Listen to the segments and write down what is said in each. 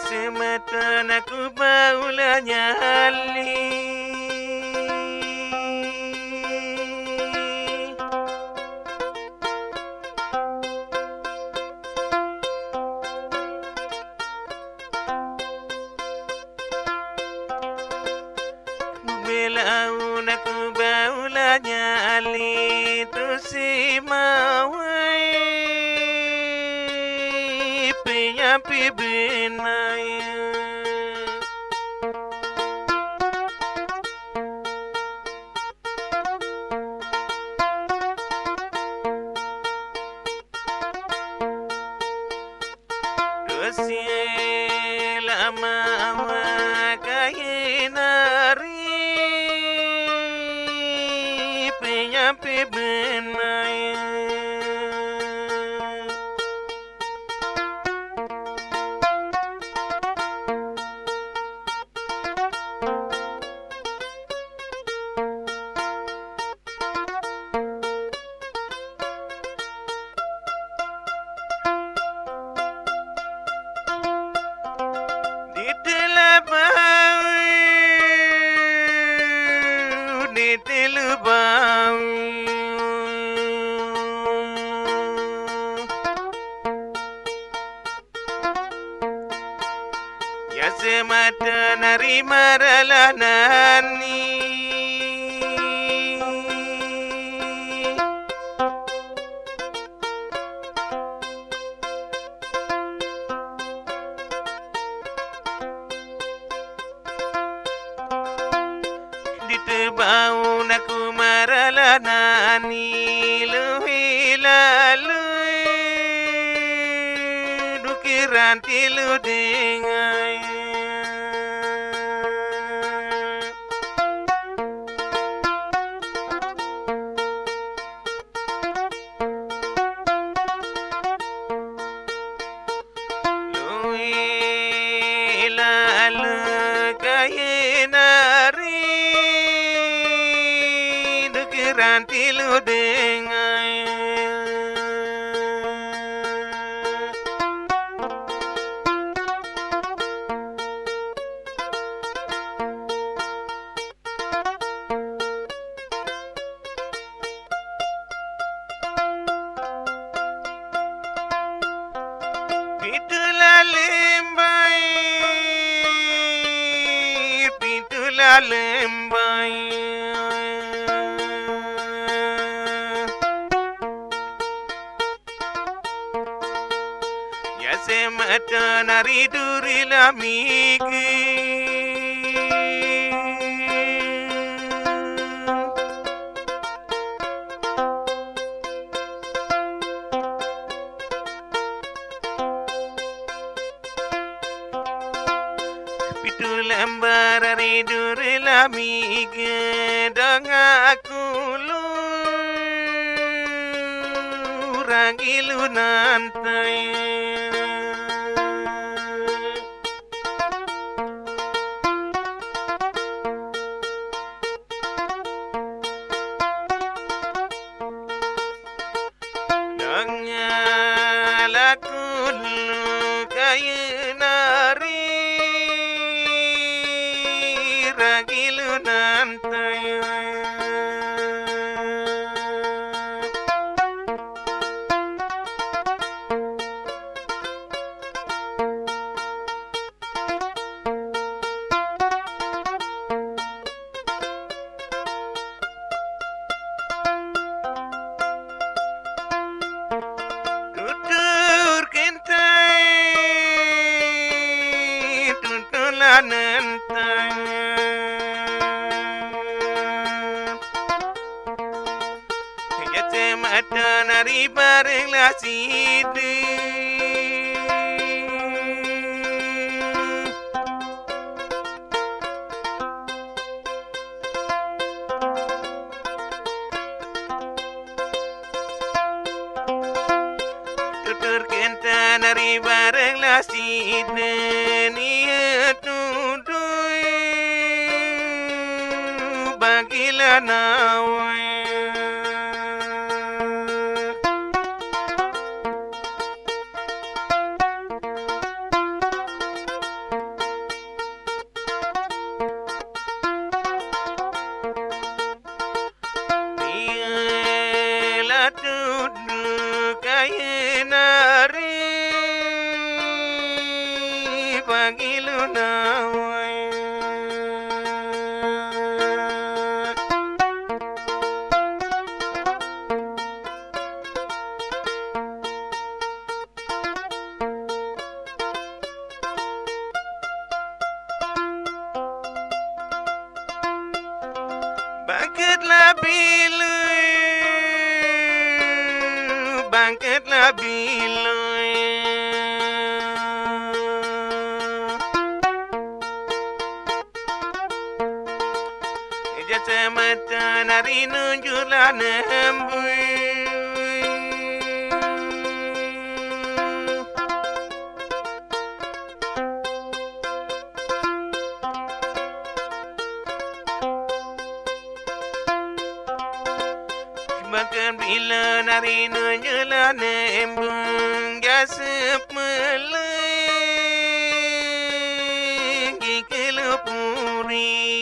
Sematan aku maulah nyali Belaun aku maulah nyali tu si mawai Penyapi benaya Dosi lama makai nari Penyapi benaya Ya semata nari maralah nani Ditebau aku maralah nani Lui lalu Dukiran tilu dengai Lui lalu kaya nari Dukiran tilu dengai Pitulah lembai Ya semata nari duri lamiki Pitu lembar hari duri lamike dong aku lu rangilu nantai dong laku lu kaya nari Ragilu nantai Tutur kentai Tuntulan nantai Mata nari bareng lah sidi Enten dari bareng lasi niat dudui bagilah nawe. Ialah duduk kaya nari bagilah nawe. Bangkitlah bilu, bangkitlah bilu. Jasa mata nari nunjuklah nembui. Bahkan bila nari nunjuklah nembung jasep melenggi kelupuri.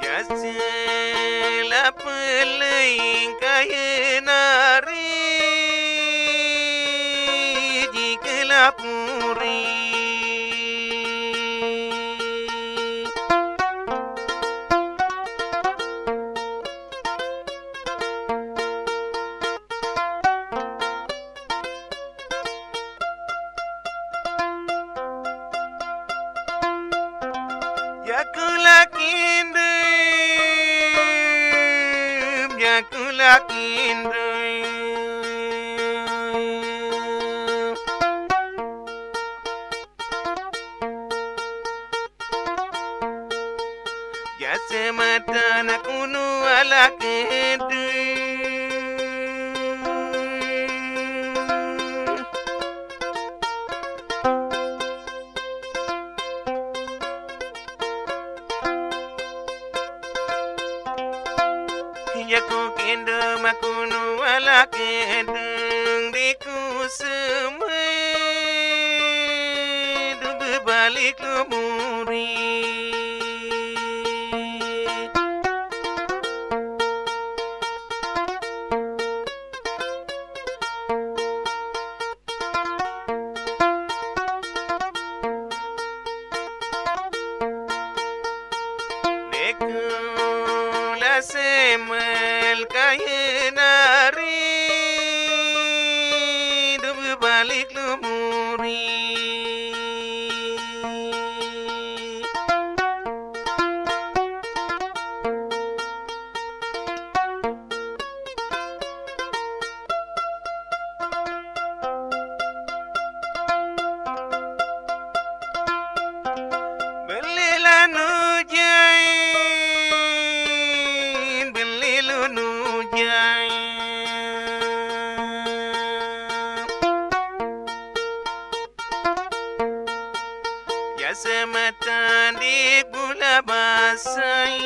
Jaselah peling kaya nari puri. Yakulah kindem, yakulah kindem. Jasa mata nak kunu ala kedu. Jaku kendo makunu ala kedu diku semai du berbalik lumuri. Dekulah semel kaya nari du berbalik lumuri. Belilah nujain, belilah nujain. Jasa mata di gula basai.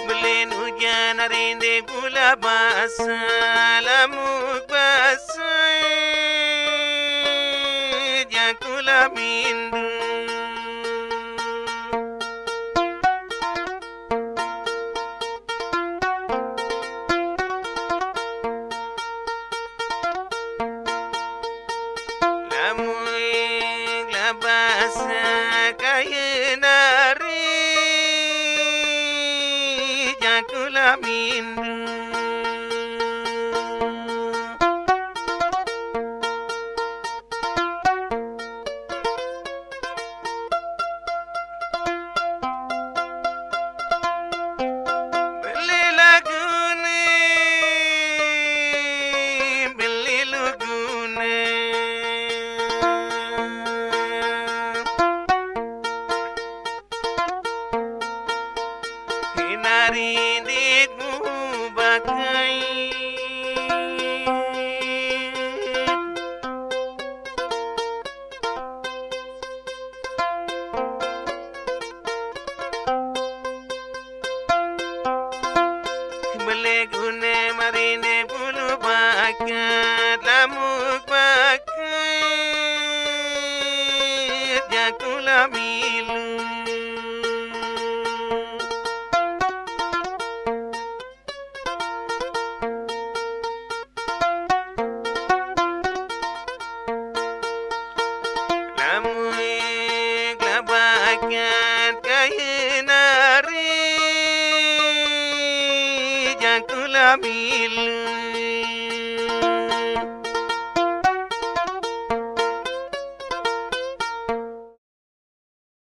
Belen hujan hari di gula basah, lamuk basah, jakula mindu. Lamuk labasah kaya nari. Jakula mindu. sakit jakula milu. Lamun kelabakan kaya nari jakula milu.